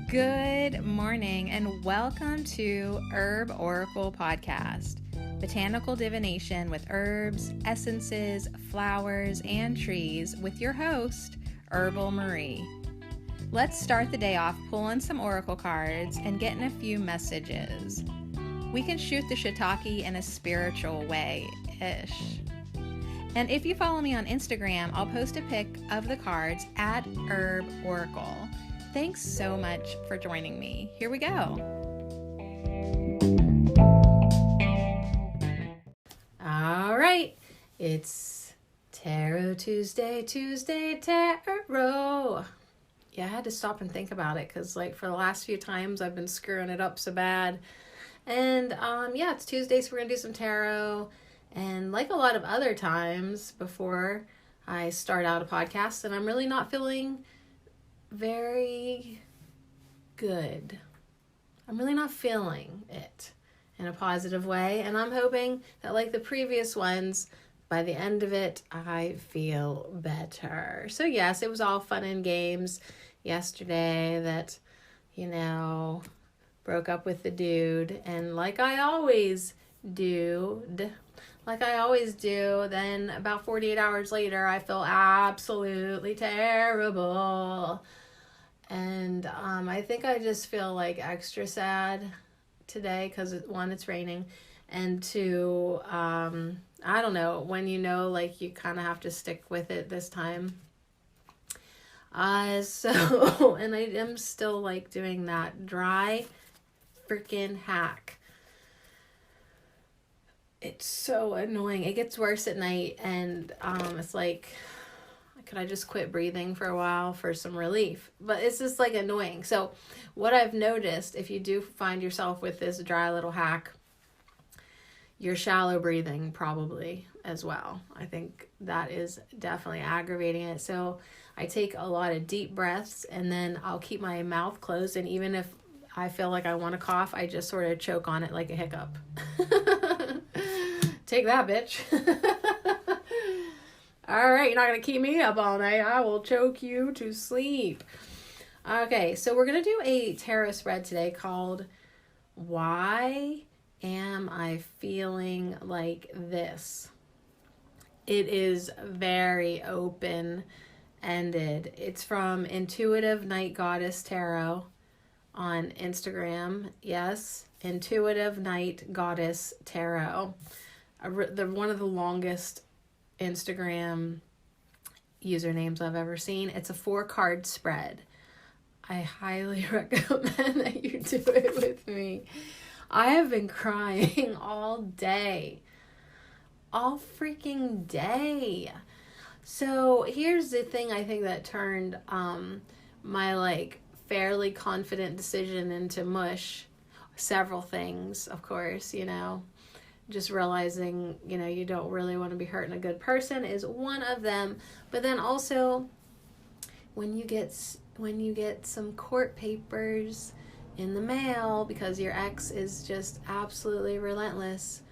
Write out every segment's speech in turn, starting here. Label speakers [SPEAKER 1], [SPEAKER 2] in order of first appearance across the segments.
[SPEAKER 1] Good morning and welcome to Herb Oracle Podcast, botanical divination with herbs, essences, flowers, and trees with your host, Herbal Marie. Let's start the day off pulling some oracle cards and getting a few messages. We can shoot the shiitake in a spiritual way-ish. And if you follow me on Instagram, I'll post a pic of the cards at Herb Oracle. Thanks so much for joining me. Here we go. All right, it's Tarot Tuesday Tarot. Yeah, I had to stop and think about it because for the last few times I've been screwing it up so bad. And it's Tuesday, so we're going to do some tarot. And like a lot of other times before I start out a podcast, and I'm really not feeling very good. I'm really not feeling it in a positive way, and I'm hoping that like the previous ones, by the end of it, I feel better. So yes, it was all fun and games yesterday that, broke up with the dude, and like I always do, then about 48 hours later, I feel absolutely terrible. And I think I just feel extra sad today because, one, it's raining, and two, I don't know, when you kind of have to stick with it this time. And I am still doing that dry freaking hack. It's so annoying. It gets worse at night, and it's could I just quit breathing for a while for some relief? But it's just annoying. So what I've noticed, if you do find yourself with this dry little hack, you're shallow breathing probably as well. I think that is definitely aggravating it. So I take a lot of deep breaths, and then I'll keep my mouth closed, and even if I feel like I want to cough, I just sort of choke on it like a hiccup. Take that, bitch. All right, you're not going to keep me up all night. I will choke you to sleep. Okay, so we're going to do a tarot spread today called Why Am I Feeling Like This? It is very open-ended. It's from Intuitive Night Goddess Tarot on Instagram. Yes, Intuitive Night Goddess Tarot. One of the longest Instagram usernames I've ever seen. It's a 4-card spread. I highly recommend that you do it with me. I have been crying all day. All freaking day. So here's the thing I think that turned my fairly confident decision into mush. Several things, of course, just realizing, you don't really want to be hurting a good person is one of them. But then also when you get some court papers in the mail because your ex is just absolutely relentless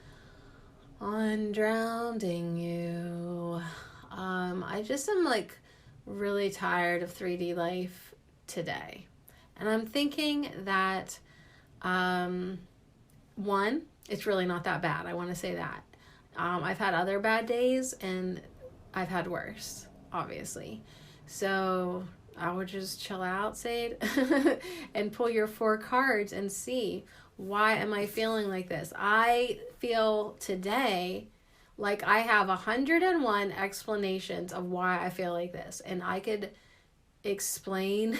[SPEAKER 1] on drowning you. I just am really tired of 3D life today. And I'm thinking that one, it's really not that bad. I want to say that. I've had other bad days, and I've had worse, obviously. So I would just chill out, Sade, and pull your 4 cards and see, why am I feeling like this? I feel today like I have 101 explanations of why I feel like this. And I could explain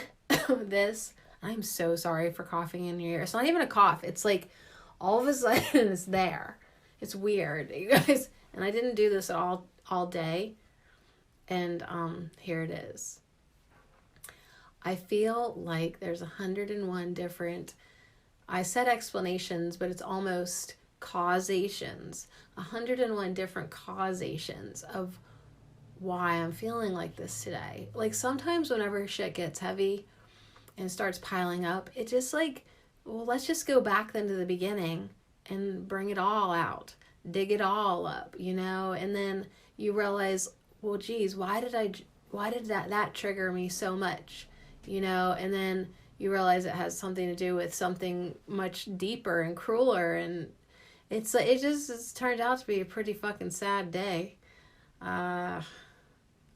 [SPEAKER 1] this. I'm so sorry for coughing in your ear. It's not even a cough. It's all of a sudden it's there. It's weird, you guys. And I didn't do this all day. And here it is. I feel like there's 101 different, I said explanations, but it's almost causations. 101 different causations of why I'm feeling like this today. Sometimes whenever shit gets heavy and starts piling up, it just well, let's just go back then to the beginning and bring it all out, dig it all up, and then you realize, well, geez, why did that trigger me so much, and then you realize it has something to do with something much deeper and crueler, and it just turned out to be a pretty fucking sad day.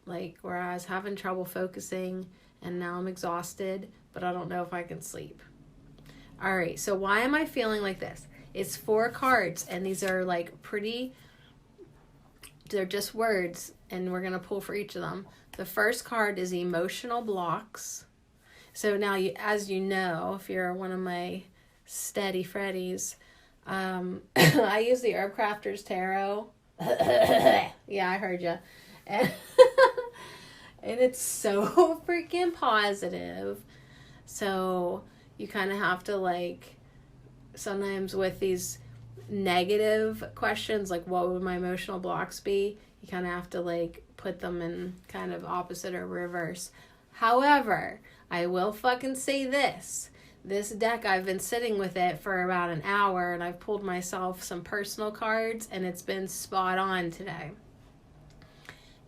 [SPEAKER 1] Like where I was having trouble focusing, and now I'm exhausted, but I don't know if I can sleep. All right, so why am I feeling like this? It's 4 cards, and these are like they're just words, and we're gonna pull for each of them. The first card is emotional blocks. So now, as you know, if you're one of my steady Freddies, I use the Herb Crafters Tarot. Yeah, I heard you. And, and it's so freaking positive. So you kind of have to, like, sometimes with these negative questions, like what would my emotional blocks be, you kind of have to, like, put them in kind of opposite or reverse. However, I will fucking say this. This deck, I've been sitting with it for about an hour, and I've pulled myself some personal cards, and it's been spot on today.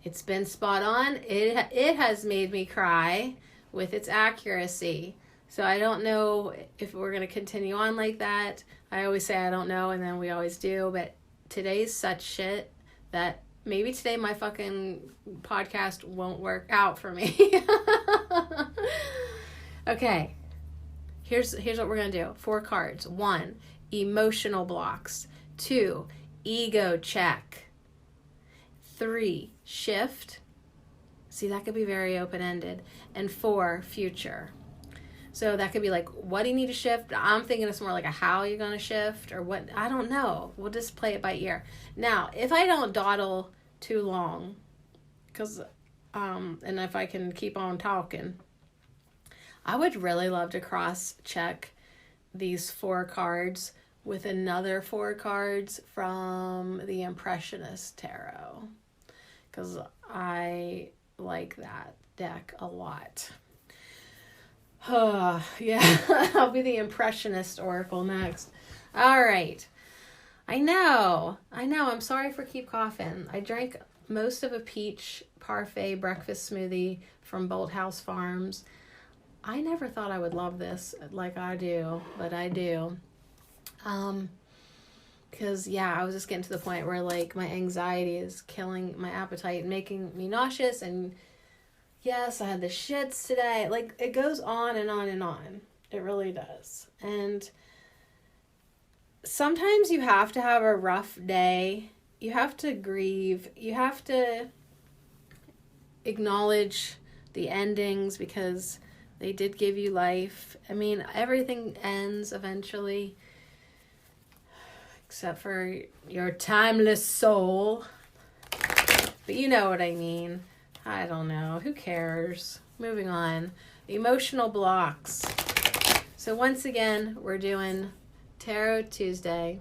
[SPEAKER 1] It's been spot on. It has made me cry with its accuracy. So I don't know if we're going to continue on like that. I always say I don't know, and then we always do. But today's such shit that maybe today my fucking podcast won't work out for me. Okay. Here's what we're going to do. 4 cards. 1, emotional blocks. 2, ego check. 3, shift. See, that could be very open-ended. And 4, future. So that could be like, what do you need to shift? I'm thinking it's more like a how you're going to shift, or what. I don't know. We'll just play it by ear. Now, if I don't dawdle too long, because, and if I can keep on talking, I would really love to cross-check these 4 cards with another 4 cards from the Impressionist Tarot, because I like that deck a lot. Yeah, I'll be the Impressionist Oracle next. All right. I know. I'm sorry for keep coughing. I drank most of a peach parfait breakfast smoothie from Bolt House Farms. I never thought I would love this like I do, but I do. Because, yeah, I was just getting to the point where, like, my anxiety is killing my appetite and making me nauseous. And, yes, I had the shits today. Like, it goes on and on and on. It really does. And sometimes you have to have a rough day. You have to grieve. You have to acknowledge the endings, because they did give you life. I mean, everything ends eventually, except for your timeless soul. But you know what I mean. I don't know. Who cares? Moving on. Emotional blocks. So once again, we're doing Tarot Tuesday.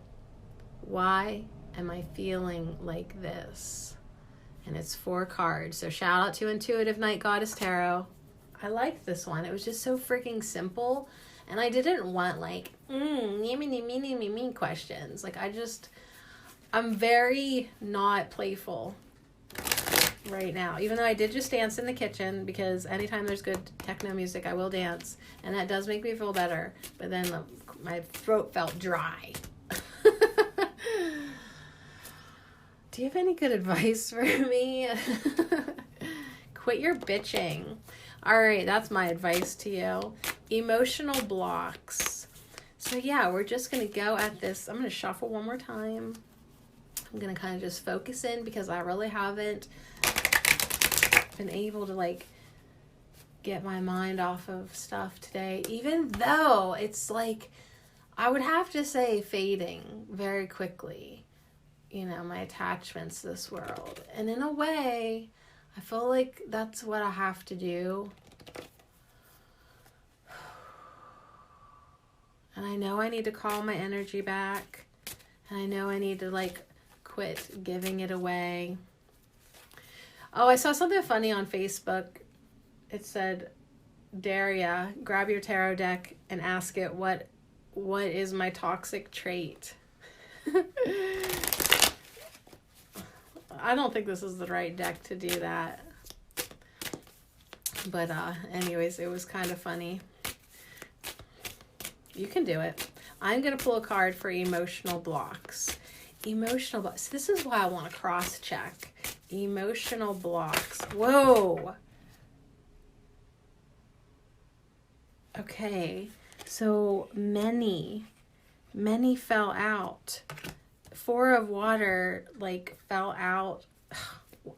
[SPEAKER 1] Why am I feeling like this? And it's 4 cards. So shout out to Intuitive Night Goddess Tarot. I liked this one. It was just so freaking simple. And I didn't want, like, me questions. Like, I'm very not playful right now. Even though I did just dance in the kitchen, because anytime there's good techno music, I will dance. And that does make me feel better. But then my throat felt dry. Do you have any good advice for me? Quit your bitching. All right, that's my advice to you. Emotional blocks. So yeah, we're just going to go at this. I'm going to shuffle one more time. I'm going to kind of just focus in, because I really haven't been able to, like, get my mind off of stuff today. Even though it's like, I would have to say fading very quickly. You know, my attachments to this world. And in a way, I feel like that's what I have to do. And I know I need to call my energy back. And I know I need to, like, quit giving it away. Oh, I saw something funny on Facebook. It said, Daria, grab your tarot deck and ask it, what is my toxic trait? I don't think this is the right deck to do that. But anyways, it was kind of funny. You can do it. I'm going to pull a card for emotional blocks. Emotional blocks. This is why I want to cross-check. Emotional blocks. Whoa. Okay. So many fell out. 4 of water, like, fell out.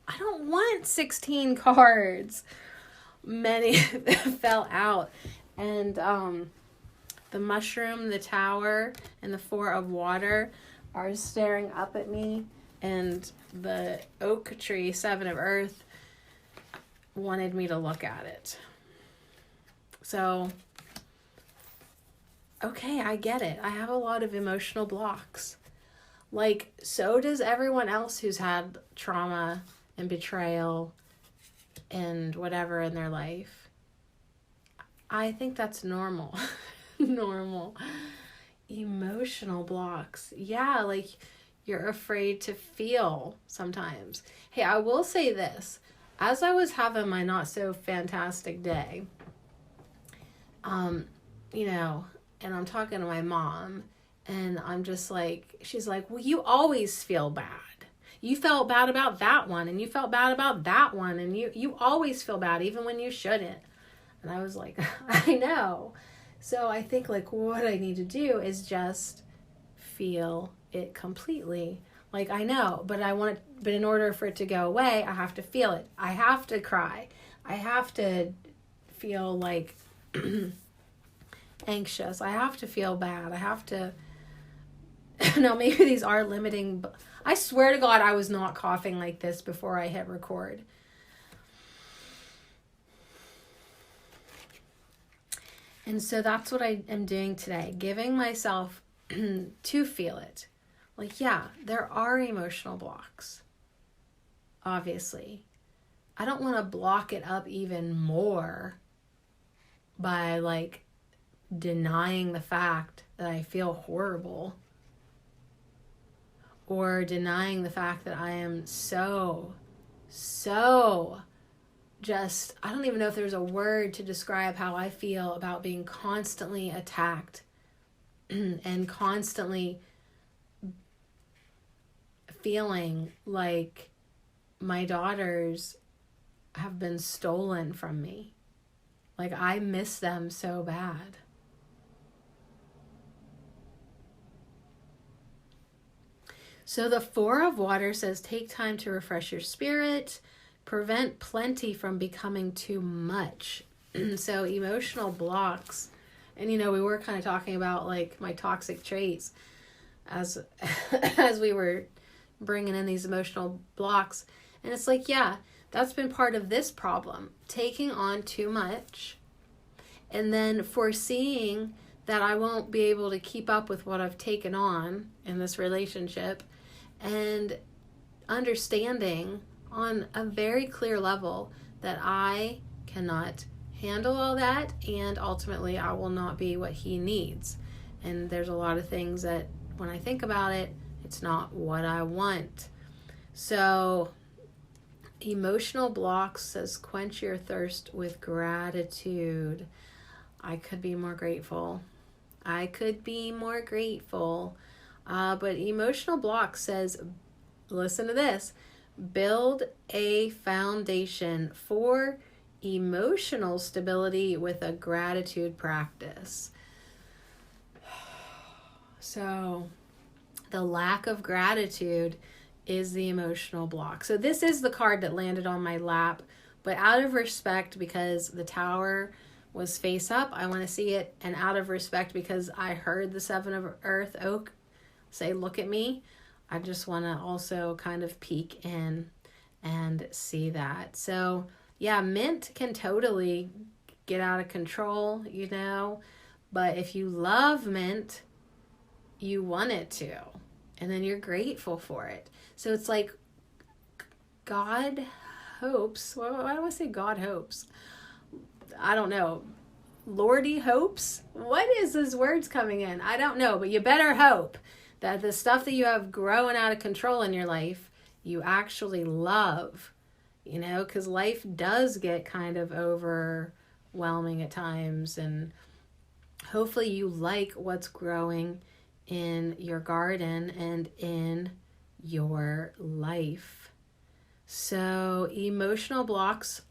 [SPEAKER 1] I don't want 16 cards. Many fell out. And the mushroom, the tower, and the 4 of water are staring up at me. And the oak tree, 7 of earth, wanted me to look at it. So, okay, I get it. I have a lot of emotional blocks. Like, so does everyone else who's had trauma and betrayal and whatever in their life. I think that's normal. Normal. Emotional blocks. Yeah, like, you're afraid to feel sometimes. Hey, I will say this. As I was having my not so fantastic day, you know, and I'm talking to my mom, and I'm just like, she's like, well, you always feel bad. You felt bad about that one, and you felt bad about that one, and you always feel bad, even when you shouldn't. And I was like, I know. So I think, like, what I need to do is just feel it completely. Like, I know, but but in order for it to go away, I have to feel it. I have to cry. I have to feel, like, anxious. I have to feel bad. I have to... Now, maybe these are limiting, but I swear to God, I was not coughing like this before I hit record. And so that's what I am doing today, giving myself to feel it. Like, yeah, there are emotional blocks, obviously. I don't want to block it up even more by, like, denying the fact that I feel horrible, or denying the fact that I am so just, I don't even know if there's a word to describe how I feel about being constantly attacked and constantly feeling like my daughters have been stolen from me. Like, I miss them so bad. So the 4 of water says, take time to refresh your spirit, prevent plenty from becoming too much. So emotional blocks, and you know, we were kind of talking about, like, my toxic traits as we were bringing in these emotional blocks. And it's like, yeah, that's been part of this problem, taking on too much, and then foreseeing that I won't be able to keep up with what I've taken on in this relationship, and understanding on a very clear level that I cannot handle all that, and ultimately I will not be what he needs. And there's a lot of things that when I think about it, it's not what I want. So emotional blocks says, quench your thirst with gratitude. I could be more grateful. I could be more grateful. But emotional block says, listen to this, build a foundation for emotional stability with a gratitude practice. So the lack of gratitude is the emotional block. So this is the card that landed on my lap, but out of respect, because the tower was face up, I want to see it, and out of respect because I heard the 7 of earth oak say, look at me, I just want to also kind of peek in and see that. So yeah, mint can totally get out of control, you know, but if you love mint, you want it to, and then you're grateful for it. So it's like, God hopes, why do I say God hopes? I don't know. Lordy hopes? What is those words coming in? I don't know, but you better hope that the stuff that you have growing out of control in your life, you actually love, you know, because life does get kind of overwhelming at times, and hopefully you like what's growing in your garden and in your life. So emotional blocks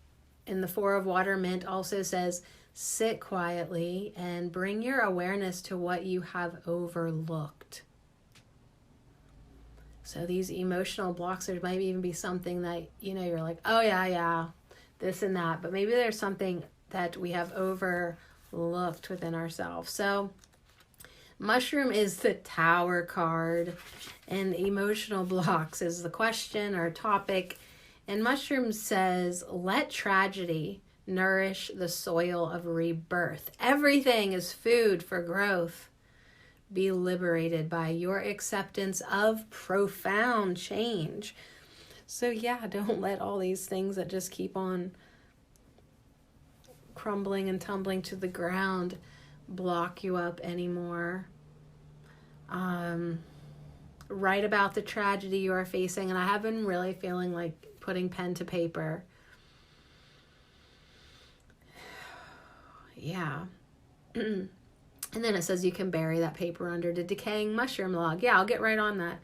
[SPEAKER 1] in the Four of Water Mint also says, sit quietly and bring your awareness to what you have overlooked. So these emotional blocks, there might even be something that, you're like, oh yeah, this and that. But maybe there's something that we have overlooked within ourselves. So mushroom is the Tower card, and emotional blocks is the question or topic. And mushroom says, let tragedy nourish the soil of rebirth. Everything is food for growth. Be liberated by your acceptance of profound change. So yeah, don't let all these things that just keep on crumbling and tumbling to the ground block you up anymore. Write about the tragedy you are facing, and I have been really feeling like putting pen to paper. Yeah. And then it says you can bury that paper under the decaying mushroom log. Yeah, I'll get right on that.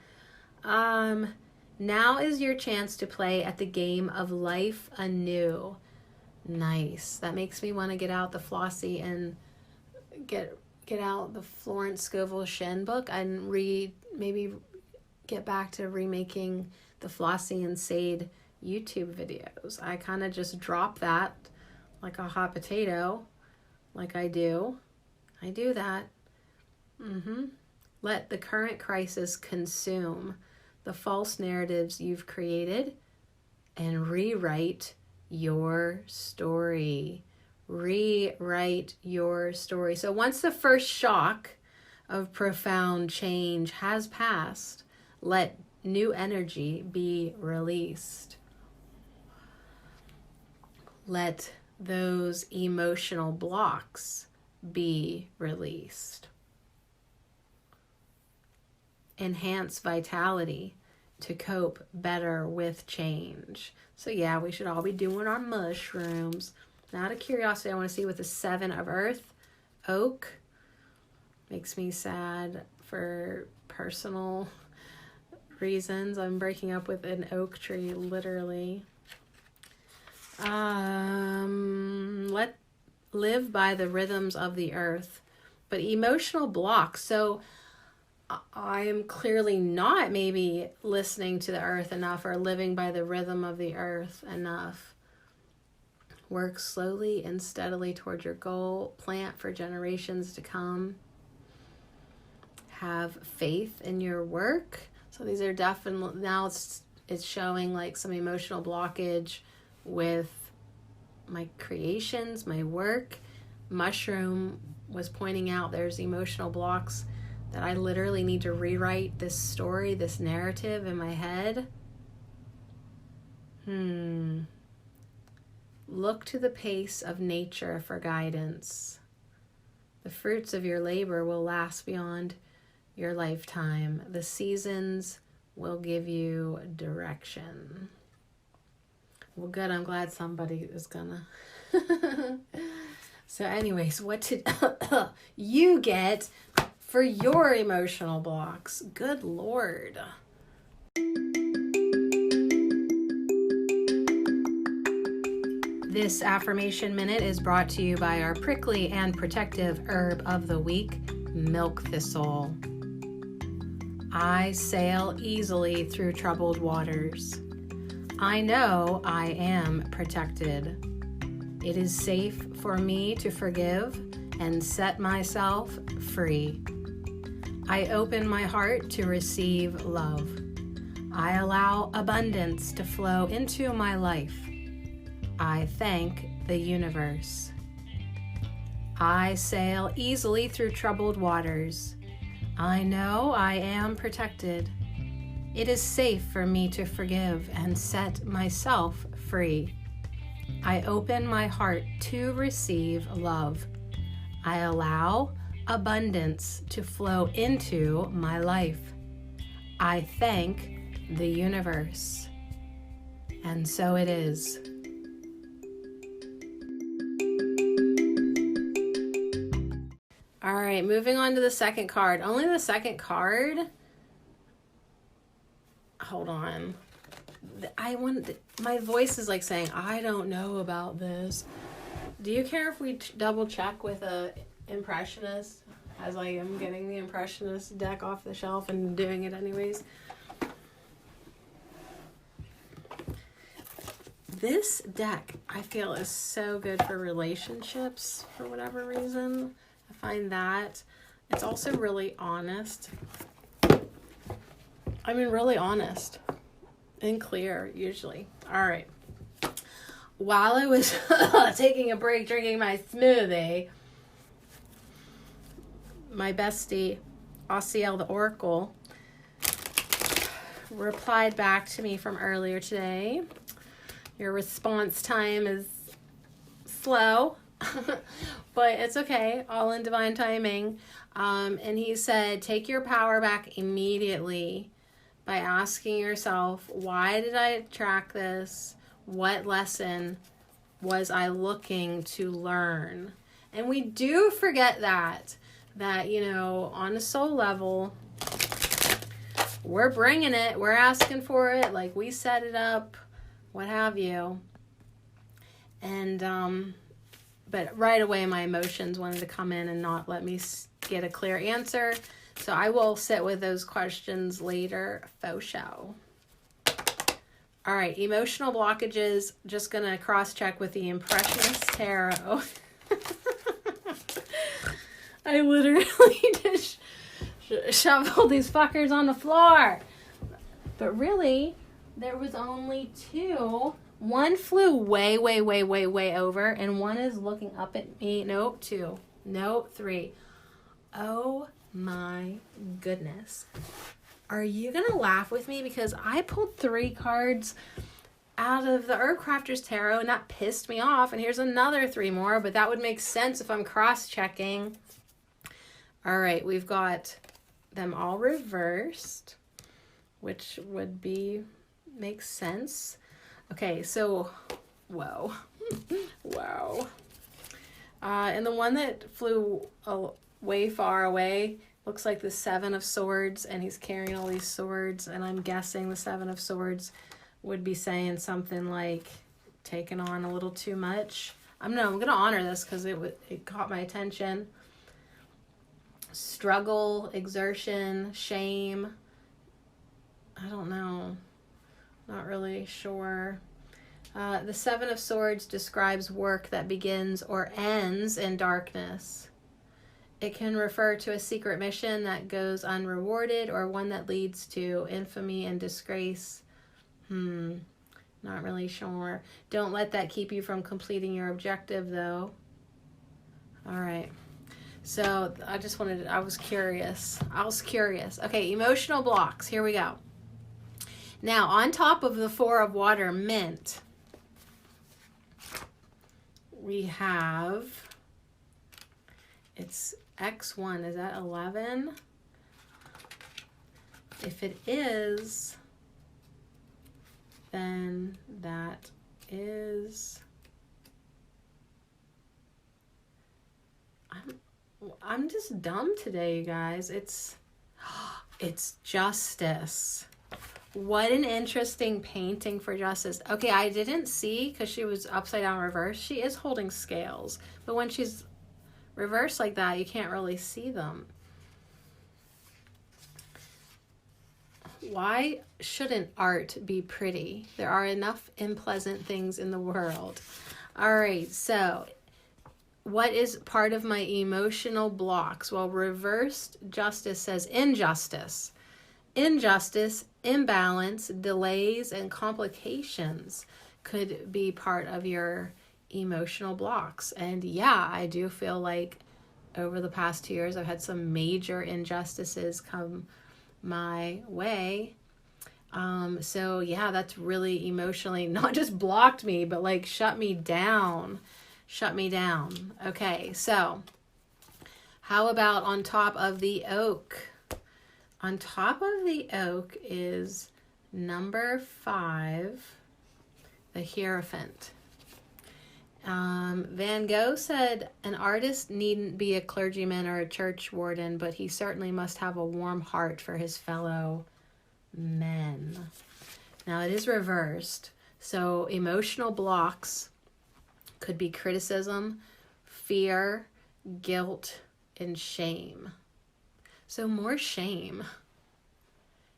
[SPEAKER 1] Now is your chance to play at the game of life anew. Nice. That makes me want to get out the Flossie and get out the Florence Scovel Shen book and maybe get back to remaking the Flossie and Sade YouTube videos. I kind of just drop that like a hot potato, like I do. I do that. Let the current crisis consume the false narratives you've created and rewrite your story. Rewrite your story. So once the first shock of profound change has passed, let new energy be released. Let those emotional blocks be released. Enhance vitality to cope better with change. So yeah, we should all be doing our mushrooms. Now, out of curiosity, I want to see what the Seven of Earth, oak, makes me sad for personal reasons. I'm breaking up with an oak tree, literally. Live by the rhythms of the earth, but emotional blocks. So I'm clearly not maybe listening to the earth enough or living by the rhythm of the earth enough. Work slowly and steadily toward your goal. Plant for generations to come. Have faith in your work. So these are definitely, now it's showing like some emotional blockage with my creations, my work. Mushroom was pointing out there's emotional blocks that I literally need to rewrite this story, this narrative in my head. Look to the pace of nature for guidance. The fruits of your labor will last beyond your lifetime. The seasons will give you direction. Well, good. I'm glad somebody is gonna. So anyways, what did you get for your emotional blocks? Good Lord. This affirmation minute is brought to you by our prickly and protective herb of the week, milk thistle. I sail easily through troubled waters. I know I am protected. It is safe for me to forgive and set myself free. I open my heart to receive love. I allow abundance to flow into my life. I thank the universe. I sail easily through troubled waters. I know I am protected. It is safe for me to forgive and set myself free. I open my heart to receive love. I allow abundance to flow into my life. I thank the universe. And so it is. All right, moving on to the second card. Only the second card. Hold on. My voice is like saying, I don't know about this. Do you care if we double check with a impressionist, as I am getting the impressionist deck off the shelf and doing it anyways? This deck, I feel, is so good for relationships for whatever reason. I find that. It's also really honest. I mean, really honest and clear, usually. All right. While I was taking a break, drinking my smoothie, my bestie, Osiel the Oracle, replied back to me from earlier today. Your response time is slow, but it's okay. All in divine timing. And he said, take your power back immediately by asking yourself, why did I attract this? What lesson was I looking to learn? And we do forget that, you know, on a soul level, we're bringing it. We're asking for it. Like, we set it up, what have you. And, but right away my emotions wanted to come in and not let me get a clear answer. So I will sit with those questions later, faux show. All right, emotional blockages. Just going to cross-check with the Impressionist Tarot. I literally just shoveled these fuckers on the floor. But really, there was only two. One flew way, way, way, way, way over, and one is looking up at me. Nope, two. Nope, three. Oh my goodness. Are you going to laugh with me? Because I pulled 3 cards out of the Herb Crafter's Tarot, and that pissed me off. And here's another 3 more, but that would make sense if I'm cross-checking. All right, we've got them all reversed, which would makes sense. Okay, so, whoa. Wow. And the one that flew way far away looks like the 7 of Swords, and he's carrying all these swords, and I'm guessing the 7 of Swords would be saying something like, taking on a little too much. I'm going to honor this because it caught my attention. Struggle, exertion, shame. I don't know. Not really sure. The 7 of Swords describes work that begins or ends in darkness. It can refer to a secret mission that goes unrewarded or one that leads to infamy and disgrace. Not really sure. Don't let that keep you from completing your objective, though. All right. So I was curious. Okay, emotional blocks. Here we go. Now, on top of the 4 of Water Mint, we have, it's X1. Is that 11? If it is, then that is, I'm just dumb today, you guys. It's Justice. What an interesting painting for Justice. Okay, I didn't see because she was upside down reverse. She is holding scales, but when she's reversed like that, you can't really see them. Why shouldn't art be pretty? There are enough unpleasant things in the world. All right, so what is part of my emotional blocks? Well, reversed Justice says injustice. Injustice, imbalance, delays, and complications could be part of your emotional blocks. And yeah, I do feel like over the past 2 years, I've had some major injustices come my way. So yeah, that's really emotionally not just blocked me, but like shut me down. Okay, so how about on top of the oak? On top of the oak is number 5, the Hierophant. Van Gogh said, an artist needn't be a clergyman or a church warden, but he certainly must have a warm heart for his fellow men. Now it is reversed. So emotional blocks could be criticism, fear, guilt, and shame. So more shame.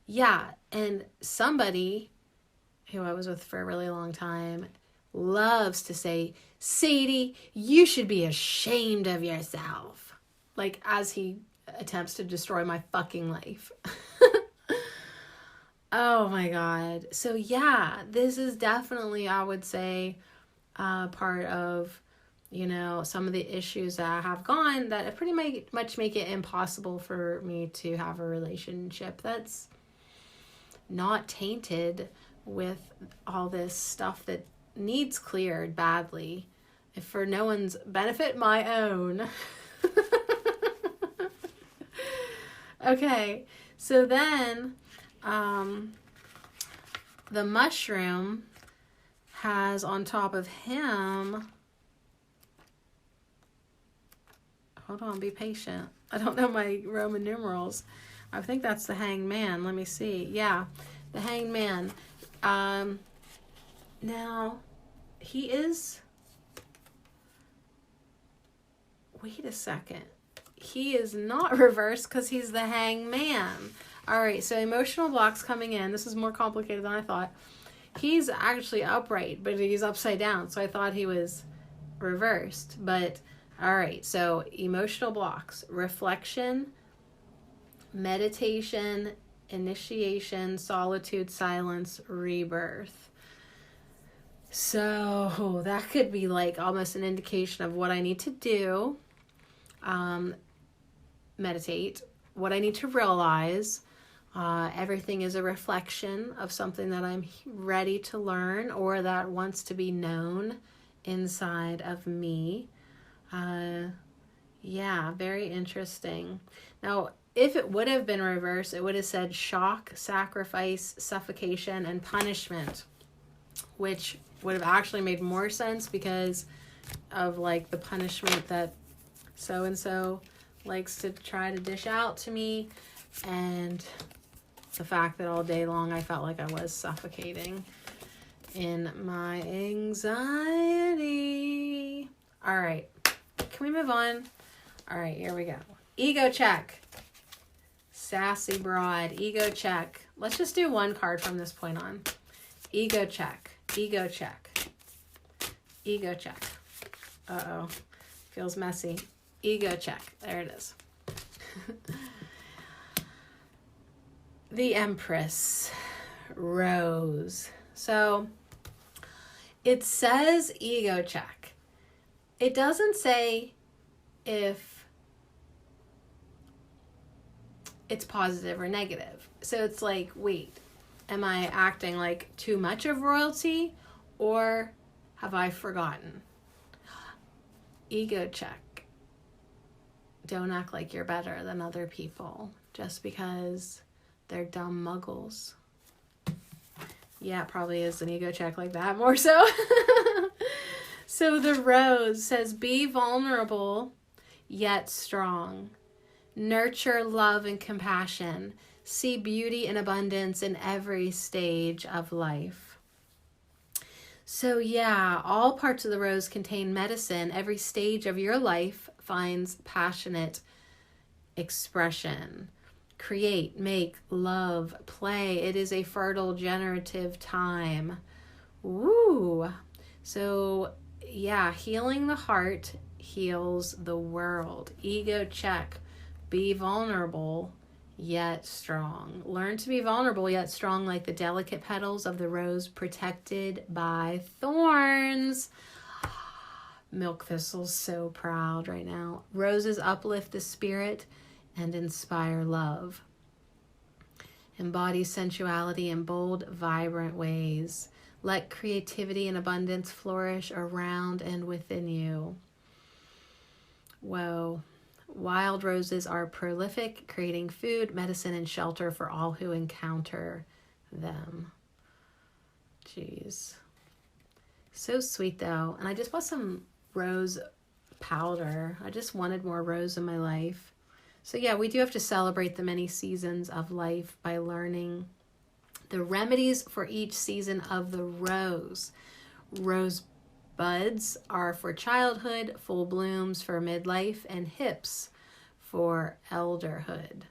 [SPEAKER 1] Yeah, and somebody who I was with for a really long time loves to say, Sadie, you should be ashamed of yourself. Like, as he attempts to destroy my fucking life. Oh my God. So yeah, this is definitely, I would say, part of, some of the issues that I have gone that pretty much make it impossible for me to have a relationship that's not tainted with all this stuff that needs cleared badly, if for no one's benefit, my own. Okay, so then the mushroom has on top of him, hold on, be patient. I don't know my Roman numerals. I think that's the hanged man. Let me see. Yeah, the hanged man. Now, he is... Wait a second. He is not reversed because he's the hanged man. All right, so emotional blocks coming in. This is more complicated than I thought. He's actually upright, but he's upside down. So I thought he was reversed. But, all right, so emotional blocks. Reflection, meditation, initiation, solitude, silence, rebirth. So that could be like almost an indication of what I need to do. Meditate, what I need to realize. Everything is a reflection of something that I'm ready to learn or that wants to be known inside of me. Yeah, very interesting. Now, if it would have been reversed, it would have said shock, sacrifice, suffocation, and punishment, which would have actually made more sense because of like the punishment that so-and-so likes to try to dish out to me, and the fact that all day long I felt like I was suffocating in my anxiety. All right, can we move on? All right, here we go. Ego check. Sassy broad, ego check. Let's just do one card from this point on. Ego check, ego check, ego check. Uh-oh, feels messy. Ego check, there it is. The Empress, Rose. So it says ego check. It doesn't say if it's positive or negative. So it's like, wait, am I acting like too much of royalty or have I forgotten? Ego check. Don't act like you're better than other people just because they're dumb muggles. Yeah, it probably is an ego check like that, more so. So the Rose says, be vulnerable yet strong. Nurture love and compassion. See beauty and abundance in every stage of life. So yeah, all parts of the rose contain medicine. Every stage of your life finds passionate expression. Create, make, love, play. It is a fertile, generative time. Woo! So yeah, healing the heart heals the world. Ego check. Be vulnerable yet strong. Learn to be vulnerable yet strong, like the delicate petals of the rose protected by thorns. Milk Thistle's so proud right now. Roses uplift the spirit and inspire love. Embody sensuality in bold, vibrant ways. Let creativity and abundance flourish around and within you. Whoa. Wild roses are prolific, creating food, medicine, and shelter for all who encounter them. Jeez. So sweet though. And I just bought some rose powder. I just wanted more rose in my life. So yeah, we do have to celebrate the many seasons of life by learning the remedies for each season of the rose. Rose buds are for childhood, full blooms for midlife, and hips for elderhood.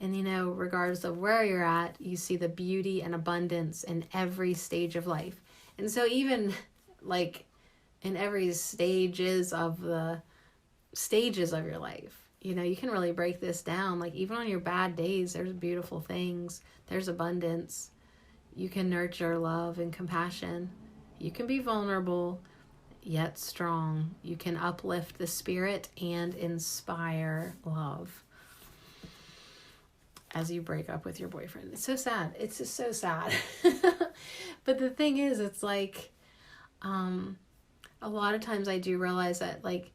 [SPEAKER 1] And you know, regardless of where you're at, you see the beauty and abundance in every stage of life. And so even like in every stages of your life, you know, you can really break this down. Like even on your bad days, there's beautiful things. There's abundance. You can nurture love and compassion. You can be vulnerable, yet strong. You can uplift the spirit and inspire love as you break up with your boyfriend. It's so sad. It's just so sad. But the thing is, it's like, a lot of times I do realize that, like,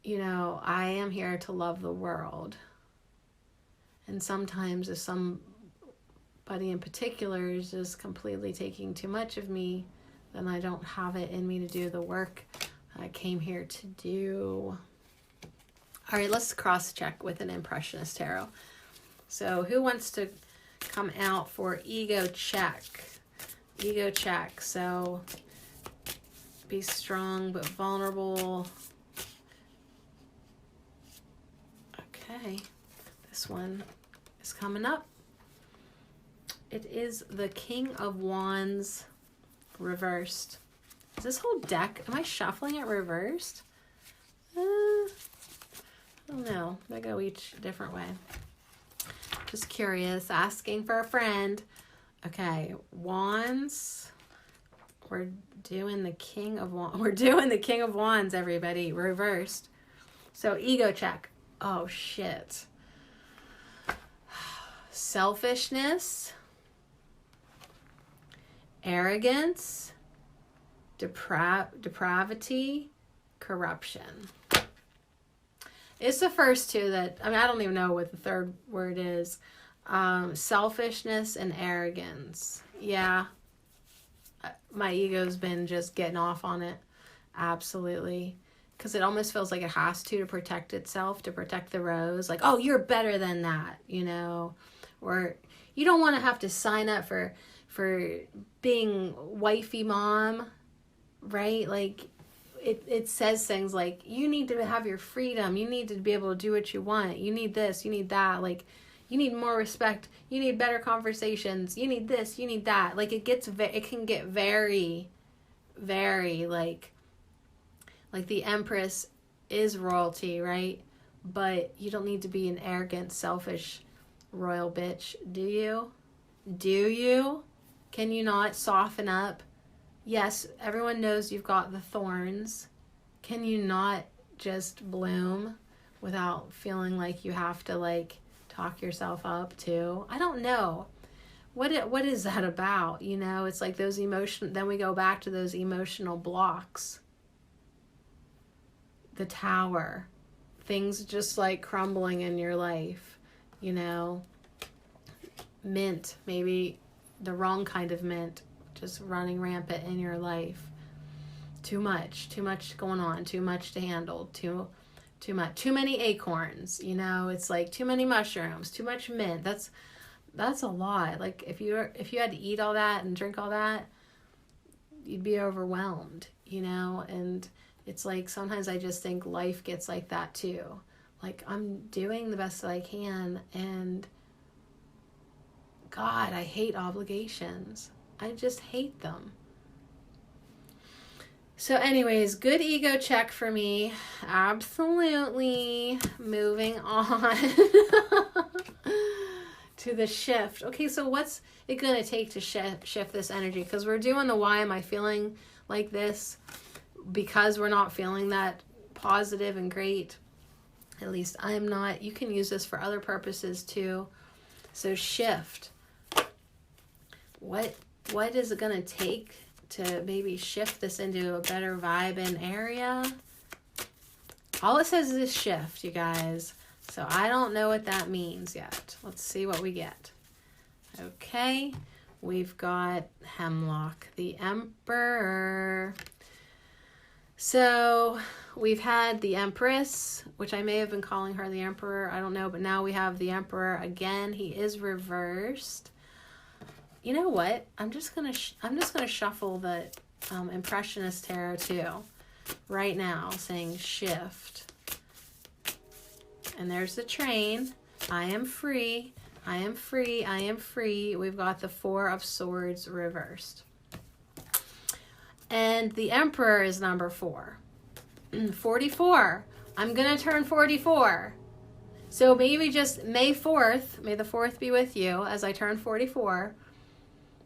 [SPEAKER 1] you know, I am here to love the world. And sometimes if somebody in particular is just completely taking too much of me, then I don't have it in me to do the work I came here to do. All right, let's cross-check with an Impressionist Tarot. So who wants to come out for ego check? Ego check. So be strong but vulnerable. Okay, this one is coming up. It is the King of Wands reversed. Is this whole deck, am I shuffling it reversed? I don't know. They go each different way. Just curious, asking for a friend. Okay, Wands. We're doing the King of Wands. We're doing the King of Wands, everybody. Reversed. So ego check. Oh, shit. Selfishness. Arrogance. Depravity. Corruption. It's the first two that, I mean, I don't even know what the third word is. Selfishness and arrogance. Yeah. My ego's been just getting off on it. Absolutely. Because it almost feels like it has to protect itself, to protect the rose. Like, oh, you're better than that, you know. Or you don't want to have to sign up for being wifey mom, right? Like, it says things like, you need to have your freedom. You need to be able to do what you want. You need this, you need that. Like, you need more respect. You need better conversations. You need this, you need that. Like, it can get very, very, like the Empress is royalty, right? But you don't need to be an arrogant, selfish, royal bitch, do you? Do you? Can you not soften up? Yes, everyone knows you've got the thorns. Can you not just bloom without feeling like you have to, like, talk yourself up too? I don't know. What is that about? You know, it's like those then we go back to those emotional blocks. The tower. Things just like crumbling in your life, you know. Mint, maybe the wrong kind of mint, just running rampant in your life. Too much going on, too much to handle, too many acorns, you know. It's like too many mushrooms, too much mint. That's a lot. Like if you had to eat all that and drink all that, you'd be overwhelmed, you know. And it's like sometimes I just think life gets like that too. Like, I'm doing the best that I can, and God, I hate obligations. I just hate them. So anyways, good ego check for me. Absolutely. Moving on to the shift. Okay, so what's it going to take to shift this energy? Because we're doing the why am I feeling like this? Because we're not feeling that positive and great. At least I'm not. You can use this for other purposes too. So shift. What is it going to take to maybe shift this into a better vibe and area? All it says is shift, you guys. So I don't know what that means yet. Let's see what we get. Okay. we've got Hemlock, the Emperor. So we've had the Empress, which I may have been calling her the Emperor. I don't know, but now we have the Emperor again. He is reversed. You know what? I'm just gonna shuffle the Impressionist Tarot too, right now, saying shift. And there's the train. I am free. I am free. I am free. We've got the Four of Swords reversed. And the Emperor is number 4. 44. I'm going to turn 44. So maybe just May 4th, may the 4th be with you as I turn 44.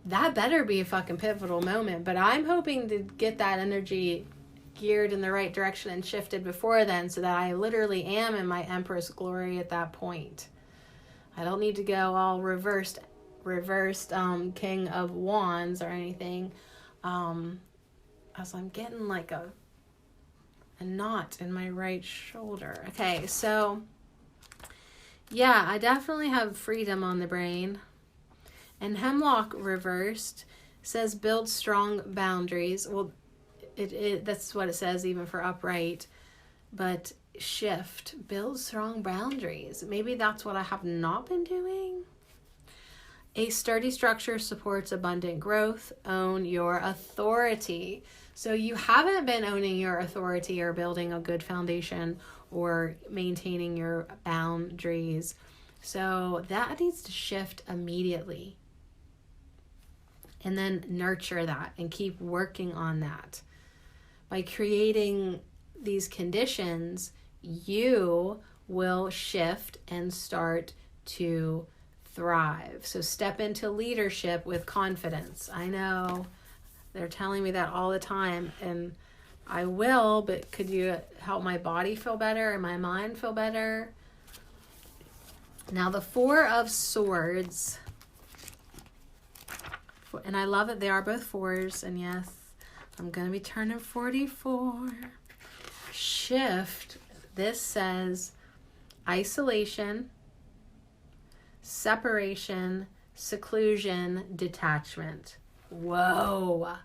[SPEAKER 1] That better be a fucking pivotal moment. But I'm hoping to get that energy geared in the right direction and shifted before then so that I literally am in my Empress glory at that point. I don't need to go all reversed King of Wands or anything. As I'm getting like a knot in my right shoulder. Okay, so yeah, I definitely have freedom on the brain. And Hemlock reversed says build strong boundaries. Well, that's what it says even for upright. But shift, build strong boundaries. Maybe that's what I have not been doing. A sturdy structure supports abundant growth. Own your authority. So you haven't been owning your authority or building a good foundation or maintaining your boundaries. So that needs to shift immediately. And then nurture that and keep working on that. By creating these conditions, you will shift and start to thrive. So step into leadership with confidence. I know they're telling me that all the time, and I will, but could you help my body feel better and my mind feel better? Now the Four of Swords, and I love it. They are both 4s, and yes, I'm going to be turning 44. Shift. This says isolation, separation, seclusion, detachment. Whoa.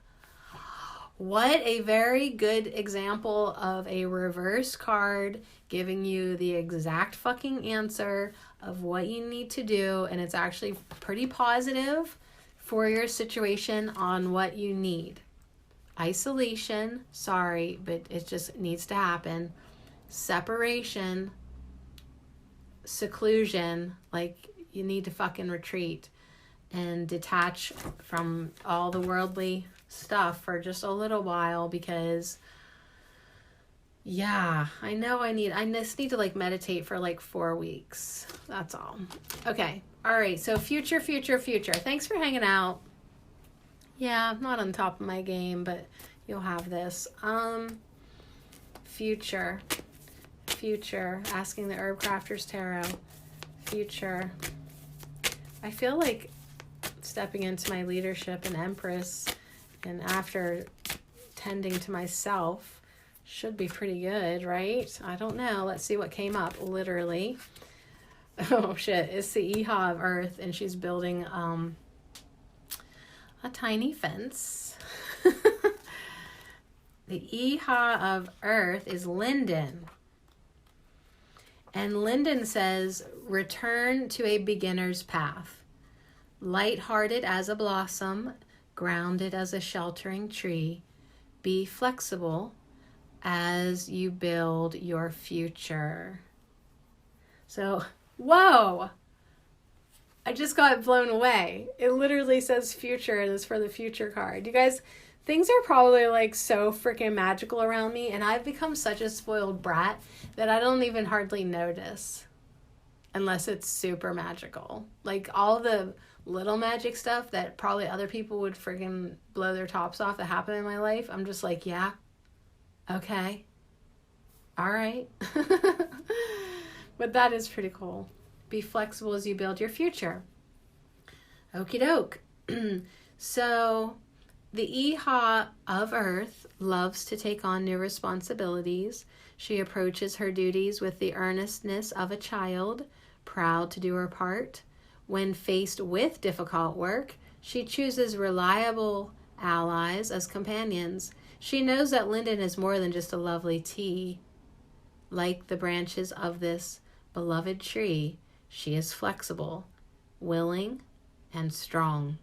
[SPEAKER 1] What a very good example of a reverse card giving you the exact fucking answer of what you need to do. And it's actually pretty positive for your situation on what you need. Isolation, sorry, but it just needs to happen. Separation, seclusion, like you need to fucking retreat and detach from all the worldly stuff for just a little while, because yeah, I know I just need to like meditate for like 4 weeks. That's all. Okay. All right. So future. Thanks for hanging out. Yeah, I'm not on top of my game, but you'll have this. Future. Asking the Herb Crafters Tarot. Future. I feel like stepping into my leadership and Empress, and after tending to myself, should be pretty good, right? I don't know. Let's see what came up, literally. Oh, shit. It's the Iha of Earth, and she's building a tiny fence. The Iha of Earth is Linden. And Linden says, return to a beginner's path. Light-hearted as a blossom, grounded as a sheltering tree. Be flexible as you build your future. So, whoa! I just got blown away. It literally says future, and it's for the future card. You guys, things are probably like so freaking magical around me, and I've become such a spoiled brat that I don't even hardly notice unless it's super magical. Like all the little magic stuff that probably other people would freaking blow their tops off that happened in my life, I'm just like, yeah, okay, all right. But that is pretty cool. Be flexible as you build your future. Okie doke. So the Iha of Earth loves to take on new responsibilities. She approaches her duties with the earnestness of a child, proud to do her part. When faced with difficult work, She chooses reliable allies as companions. She knows that Linden is more than just a lovely tea. Like the branches of this beloved tree, she is flexible, willing, and strong.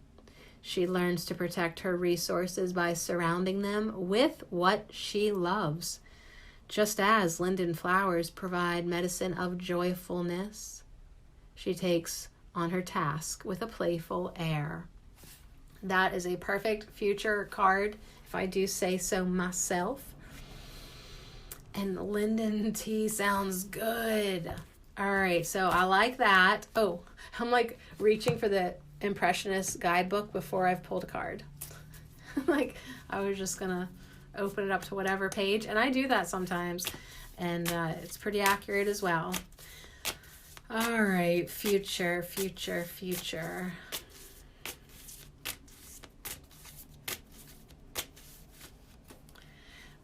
[SPEAKER 1] She learns to protect her resources by surrounding them with what she loves. Just as linden flowers provide medicine of joyfulness, she takes on her task with a playful air. That is a perfect future card, if I do say so myself. And linden tea sounds good. All right, so I like that. Oh, I'm like reaching for the Impressionist guidebook before I've pulled a card. Like, I was just gonna open it up to whatever page, and I do that sometimes, and it's pretty accurate as well. All right, future.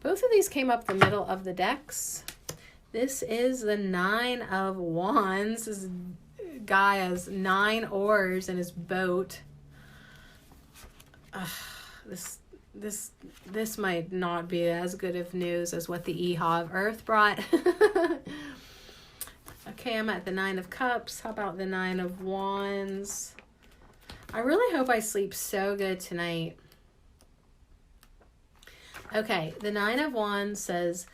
[SPEAKER 1] Both of these came up the middle of the decks. This is the 9 of Wands. This guy has 9 oars in his boat. This might not be as good of news as what the Eha of Earth brought. Okay, I'm at the 9 of Cups. How about the 9 of Wands? I really hope I sleep so good tonight. Okay, the 9 of Wands says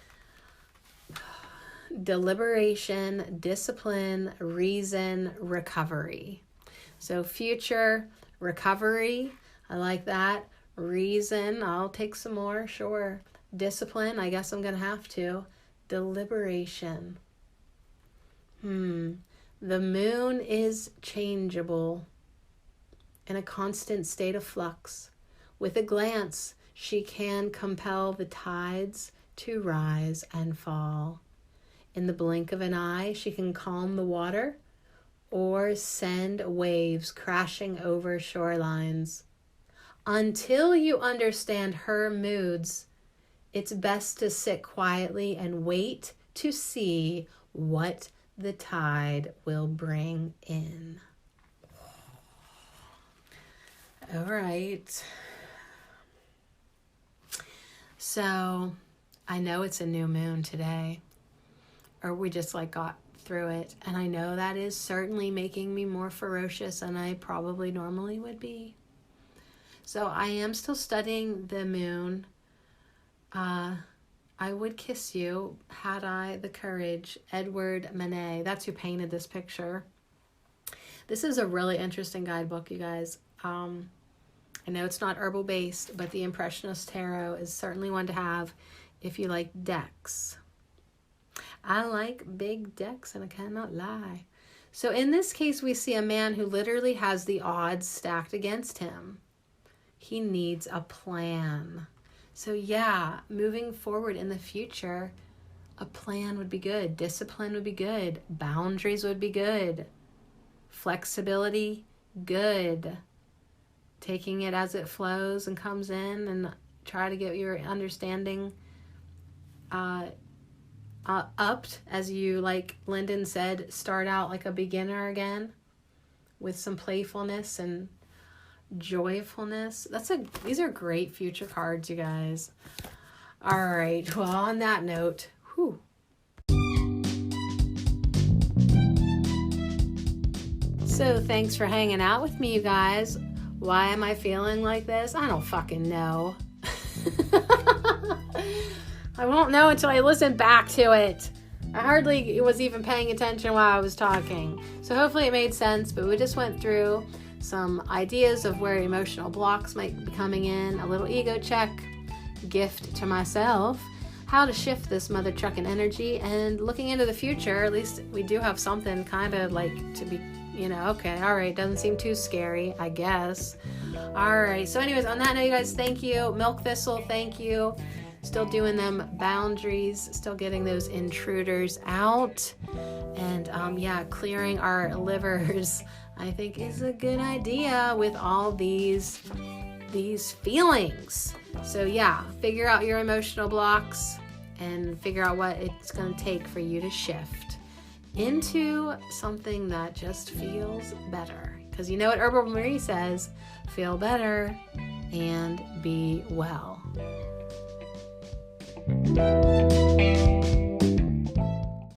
[SPEAKER 1] deliberation, discipline, reason, recovery. So future, recovery, I like that. Reason, I'll take some more, sure. Discipline, I guess I'm going to have to. Deliberation. The moon is changeable, in a constant state of flux. With a glance, she can compel the tides to rise and fall. In the blink of an eye, she can calm the water or send waves crashing over shorelines. Until you understand her moods, it's best to sit quietly and wait to see what the tide will bring in. All right. So I know it's a new moon today, or we just got through it. And I know that is certainly making me more ferocious than I probably normally would be. So I am still studying the moon. I would kiss you had I the courage. Edward Manet. That's who painted this picture. This is a really interesting guidebook, you guys. I know it's not herbal based, but the Impressionist Tarot is certainly one to have if you like decks. I like big decks, and I cannot lie. So in this case, we see a man who literally has the odds stacked against him. He needs a plan. So yeah, moving forward in the future, a plan would be good. Discipline would be good. Boundaries would be good. Flexibility, good. Taking it as it flows and comes in, and try to get your understanding upped as you, like Lyndon said, start out like a beginner again with some playfulness and joyfulness. These are great future cards, you guys. All right, well, on that note, So thanks for hanging out with me, you guys. Why am I feeling like this? I don't fucking know. I won't know until I listen back to it. I hardly was even paying attention while I was talking. So hopefully it made sense, but we just went through some ideas of where emotional blocks might be coming in, a little ego check, gift to myself, how to shift this mother trucking energy, and looking into the future. At least we do have something kind of like to be, okay, all right, doesn't seem too scary, I guess. All right, so anyways, on that note, you guys, thank you. Milk Thistle, thank you. Still doing them boundaries, still getting those intruders out. And clearing our livers, I think, is a good idea with all these feelings. So yeah, figure out your emotional blocks and figure out what it's going to take for you to shift into something that just feels better. Because you know what Herbal Marie says, feel better and be well.